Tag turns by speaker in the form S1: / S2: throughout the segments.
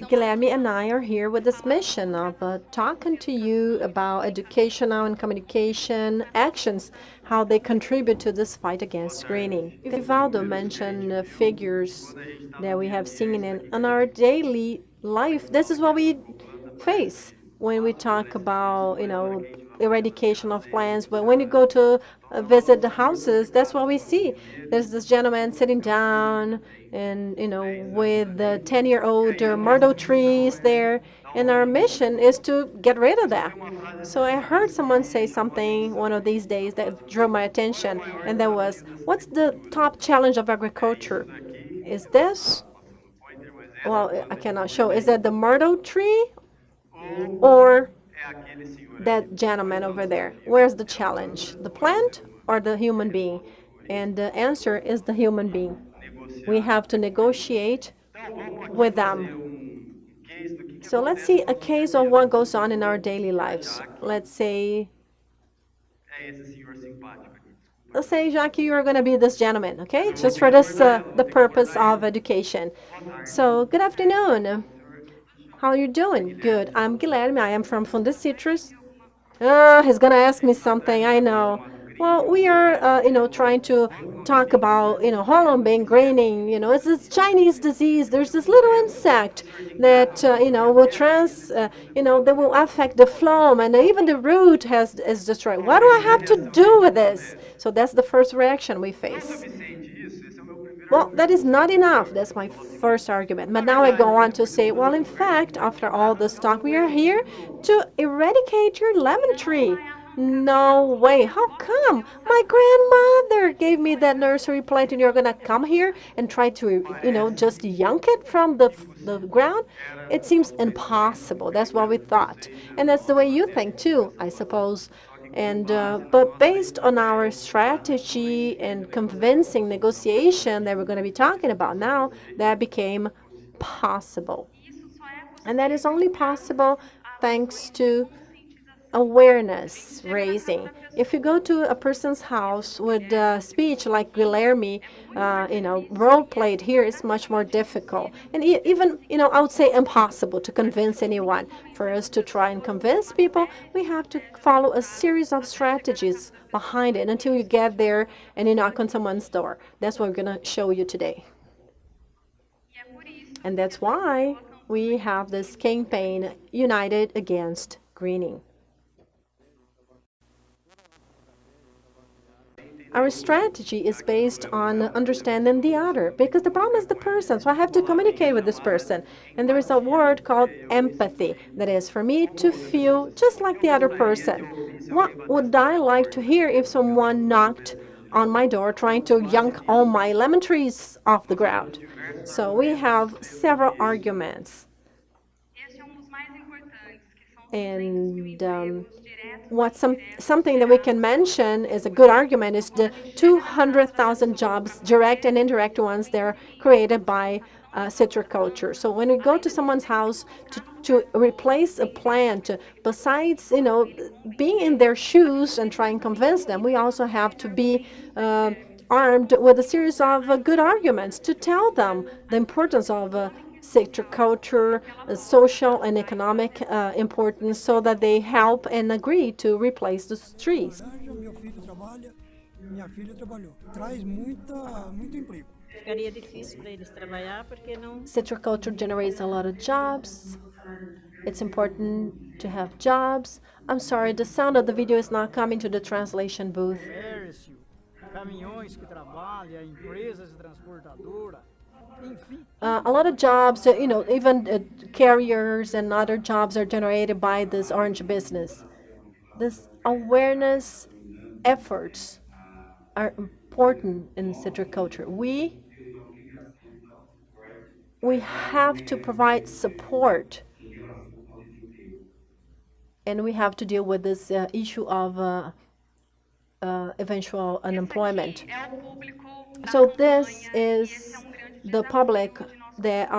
S1: Guilherme and I are here with this mission of talking to you about educational and communication actions, how they contribute to this fight against greening. Vivaldo mentioned figures that we have seen in our daily life. This is what we face when we talk about, eradication of plants. But when you go to visit the houses, that's what we see. There's this gentleman sitting down and, with the 10-year-old myrtle trees there. And our mission is to get rid of that. So I heard someone say something one of these days that drew my attention, and that was, what's the top challenge of agriculture? Is this? Well, I cannot show. Is that the myrtle tree or that gentleman over there? Where's the challenge? The plant or the human being? And the answer is the human being. We have to negotiate with them. So let's see a case of what goes on in our daily lives. Let's say, Jackie, you're going to be this gentleman, okay? Just for this, the purpose of education. So, good afternoon. How are you doing? Good. I'm Guilherme. I am from Fundo Citrus. He's going to ask me something. I know. Well, we are, trying to talk about, Holland graining. It's this Chinese disease. There's this little insect that, that will affect the phloem, and even the root is destroyed. What do I have to do with this? So that's the first reaction we face. Well, that is not enough. That's my first argument. But now I go on to say, well, in fact, after all this talk, we are here to eradicate your lemon tree. No way. How come? My grandmother gave me that nursery plant, and you're going to come here and try to, just yank it from the ground? It seems impossible. That's what we thought. And that's the way you think, too, I suppose. And but based on our strategy and convincing negotiation that we're going to be talking about now, that became possible. And that is only possible thanks to awareness raising. If you go to a person's house with a speech like Guilherme, role played here is much more difficult. And even, I would say impossible to convince anyone. For us to try and convince people, we have to follow a series of strategies behind it until you get there and you knock on someone's door. That's what we're going to show you today. And that's why we have this campaign, United Against Greening. Our strategy is based on understanding the other, because the problem is the person, so I have to communicate with this person. And there is a word called empathy, that is for me to feel just like the other person. What would I like to hear if someone knocked on my door trying to yank all my lemon trees off the ground? So we have several arguments. And something that we can mention is a good argument is the 200,000 jobs, direct and indirect ones, that are created by citriculture. So when we go to someone's house to replace a plant, besides being in their shoes and try and convince them, we also have to be armed with a series of good arguments to tell them the importance of citriculture, social and economic importance, so that they help and agree to replace the trees. Citriculture generates a lot of jobs. It's important to have jobs. I'm sorry, the sound of the video is not coming to the translation booth. A lot of jobs, even carriers and other jobs are generated by this orange business. This awareness efforts are important in citriculture. We have to provide support, and we have to deal with this issue of eventual unemployment. So this is the public that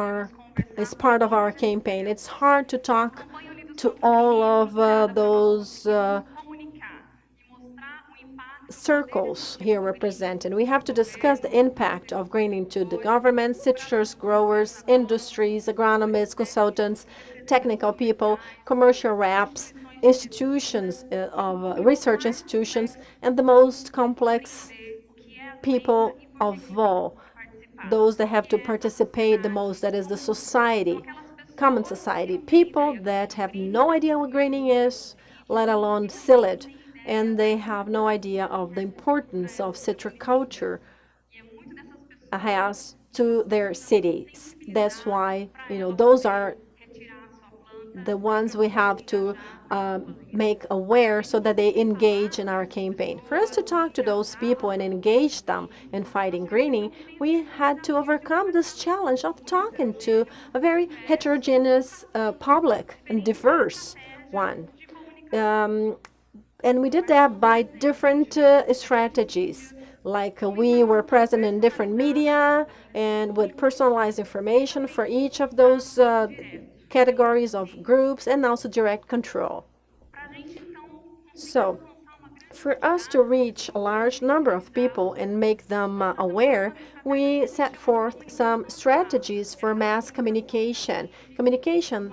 S1: is part of our campaign. It's hard to talk to all of those circles here represented. We have to discuss the impact of greening to the government, citrus growers, industries, agronomists, consultants, technical people, commercial reps, institutions of research institutions, and the most complex people of all, those that have to participate the most, that is the society, common society, people that have no idea what greening is, let alone sell it, and they have no idea of the importance of citriculture has to their cities. That's why, those are the ones we have to make aware so that they engage in our campaign. For us to talk to those people and engage them in fighting greening, we had to overcome this challenge of talking to a very heterogeneous public and diverse one. Um, and we did that by different strategies. Like we were present in different media and with personalized information for each of those categories of groups and also direct control. So, for us to reach a large number of people and make them aware, we set forth some strategies for mass communication. Communication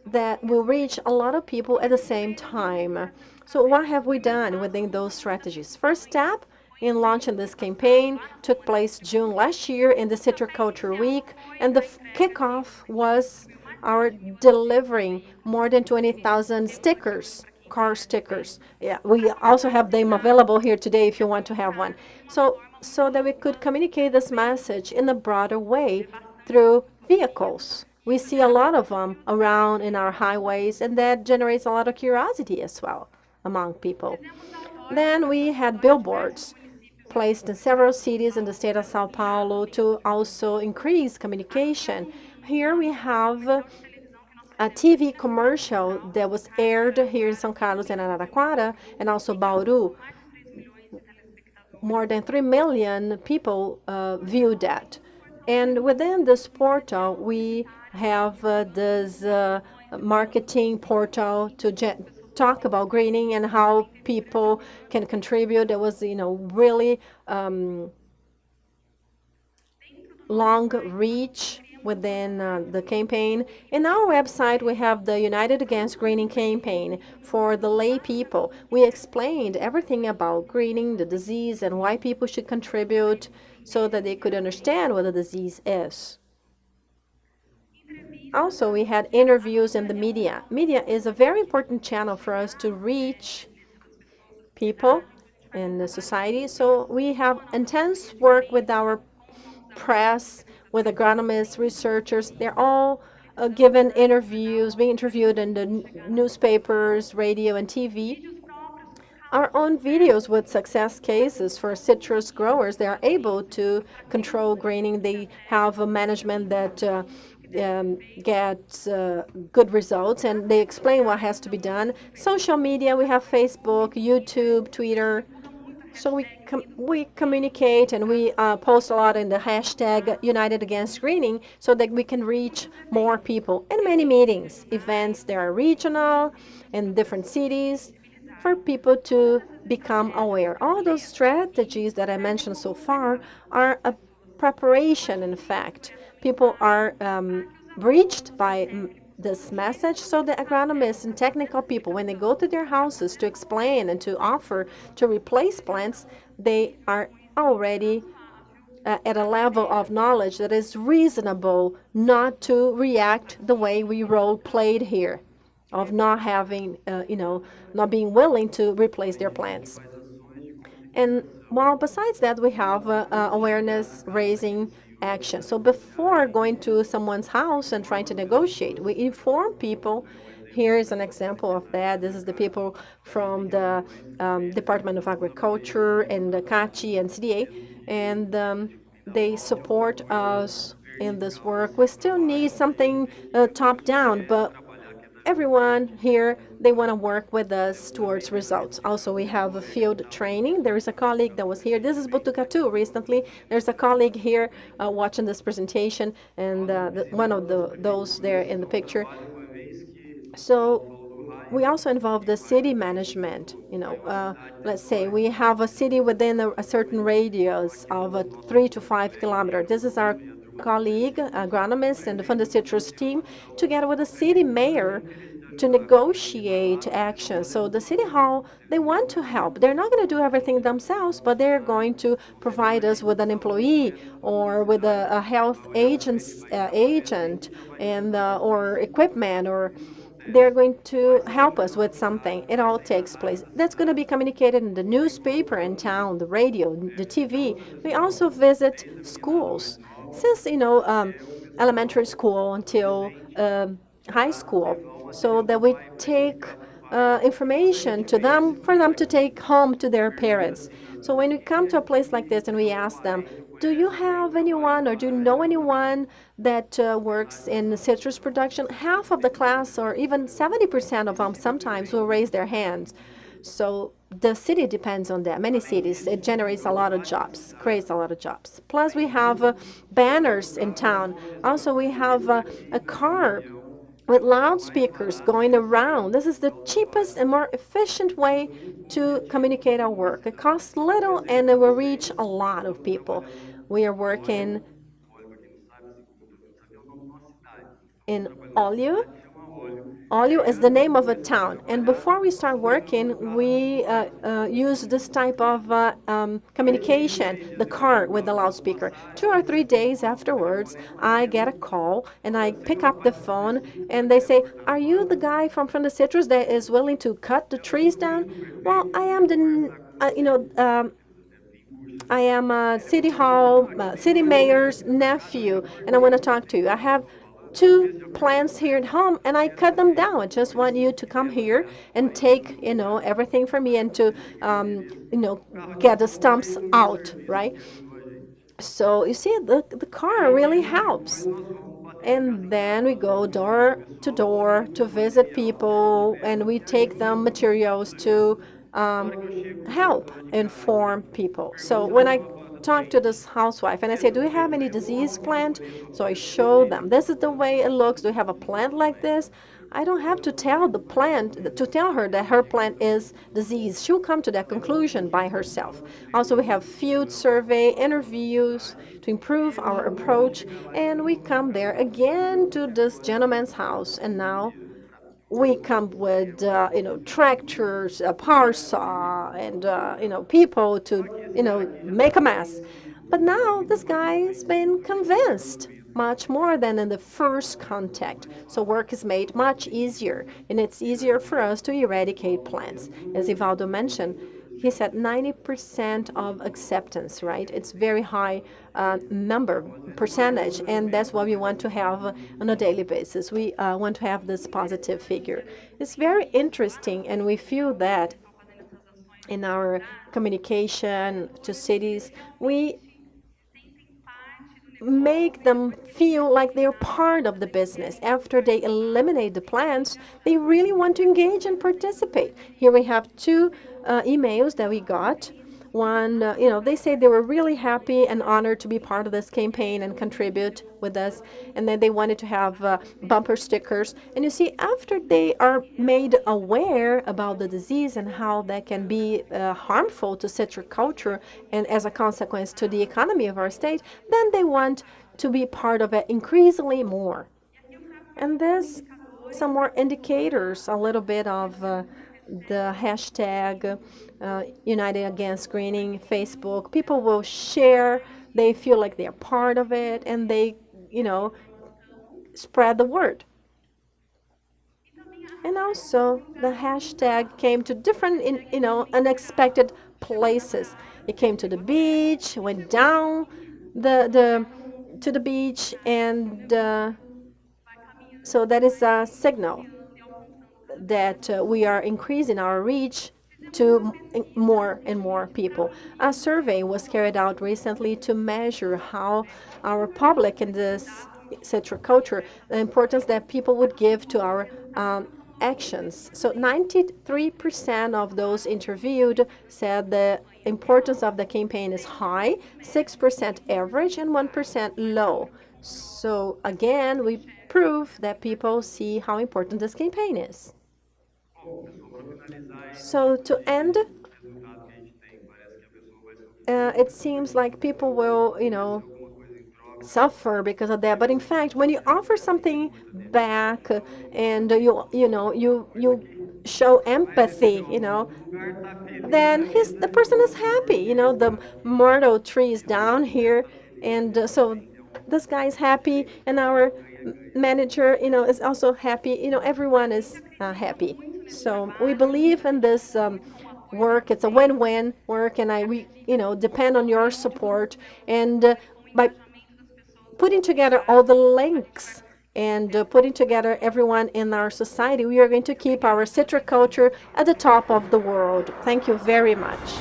S1: that will reach a lot of people at the same time. So what have we done within those strategies? First step in launching this campaign took place June last year in the Citriculture Week, and the kickoff was our delivering more than 20,000 stickers, car stickers. Yeah, we also have them available here today if you want to have one. So that we could communicate this message in a broader way through vehicles. We see a lot of them around in our highways, and that generates a lot of curiosity as well among people. Then we had billboards placed in several cities in the state of Sao Paulo to also increase communication. Here we have a TV commercial that was aired here in São Carlos and Araraquara, and also Bauru. More than 3 million people viewed that. And within this portal, we have this marketing portal to talk about greening and how people can contribute. There was, really long reach within the campaign. In our website, we have the United Against Greening campaign for the lay people. We explained everything about greening, the disease, and why people should contribute so that they could understand what the disease is. Also, we had interviews in the media. Media is a very important channel for us to reach people in the society. So we have intense work with our press, with agronomists, researchers. They're all given interviews, being interviewed in the newspapers, radio, and TV. Our own videos with success cases for citrus growers, they are able to control greening. They have a management that gets good results, and they explain what has to be done. Social media, we have Facebook, YouTube, Twitter. So we communicate and we post a lot in the hashtag United Against Greening so that we can reach more people. And many meetings, events, they are regional in different cities for people to become aware. All those strategies that I mentioned so far are a preparation, in fact. People are reached by this message, so the agronomists and technical people, when they go to their houses to explain and to offer to replace plants, they are already at a level of knowledge that is reasonable not to react the way we role played here, of not having, not being willing to replace their plants. And well, besides that, we have awareness raising action. So before going to someone's house and trying to negotiate, we inform people. Here is an example of that. This is the people from the Department of Agriculture and the CACI and CDA, and they support us in this work. We still need something top down, but everyone here, they want to work with us towards results. Also, we have a field training. There is a colleague that was here. This is Botucatu recently. There's a colleague here watching this presentation, and one of those there in the picture. So we also involve the city management. Let's say we have a city within a certain radius of 3 to 5 kilometers. This is our colleague, agronomist, and the Fund Citrus team, together with the city mayor, to negotiate action. So the city hall, they want to help. They're not going to do everything themselves, but they're going to provide us with an employee or with a health agent and or equipment, or they're going to help us with something. It all takes place. That's going to be communicated in the newspaper in town, the radio, the TV. We also visit schools. Since, elementary school until high school, so that we take information to them for them to take home to their parents. So when we come to a place like this and we ask them, do you have anyone or do you know anyone that works in citrus production? Half of the class, or even 70% of them, sometimes will raise their hands. So the city depends on that. Many cities, it generates a lot of jobs, creates a lot of jobs. Plus, we have banners in town. Also, we have a car with loudspeakers going around. This is the cheapest and more efficient way to communicate our work. It costs little and it will reach a lot of people. We are working in Olio. Olio is the name of a town. And before we start working, we use this type of communication, the car with the loudspeaker. 2 or 3 days afterwards, I get a call and I pick up the phone and they say, are you the guy from the citrus that is willing to cut the trees down? Well, I am I am a city hall, city mayor's nephew, and I want to talk to you. I have 2 plants here at home, and I cut them down. I just want you to come here and take, everything from me and to, get the stumps out, right? So you see, the car really helps. And then we go door to visit people, and we take them materials to help inform people. So when I talk to this housewife and I say, do you have any disease plant? So I show them, this is the way it looks. Do you have a plant like this? I don't have to tell her that her plant is diseased. She'll come to that conclusion by herself. Also, we have field survey interviews to improve our approach, and we come there again to this gentleman's house, and now we come with tractors, a power saw, and people to make a mess. But now this guy has been convinced much more than in the first contact. So work is made much easier, and it's easier for us to eradicate plants. As Ivaldo mentioned, he said 90% of acceptance, right? It's very high percentage, and that's what we want to have on a daily basis. We want to have this positive figure. It's very interesting, and we feel that in our communication to cities, we make them feel like they're part of the business. After they eliminate the plants, they really want to engage and participate. Here we have 2 emails that we got. One, they say they were really happy and honored to be part of this campaign and contribute with us. And then they wanted to have bumper stickers. And you see, after they are made aware about the disease and how that can be harmful to citriculture and as a consequence to the economy of our state, then they want to be part of it increasingly more. And there's some more indicators, a little bit of the hashtag United Against Greening, Facebook. People will share, they feel like they're part of it, and they, spread the word. And also, the hashtag came to different, unexpected places. It came to the beach, went down to the beach, and so that is a signal that we are increasing our reach to more and more people. A survey was carried out recently to measure how our public in this citriculture, the importance that people would give to our actions. So 93% of those interviewed said the importance of the campaign is high, 6% average, and 1% low. So again, we prove that people see how important this campaign is. So to end, it seems like people will, suffer because of that. But in fact, when you offer something back, and you show empathy, then the person is happy. The myrtle tree is down here, and so this guy is happy, and our manager, is also happy. Everyone is happy. So we believe in this work. It's a win-win work, and we depend on your support, and by putting together all the links, and putting together everyone in our society, we are going to keep our citriculture at the top of the world. Thank you very much.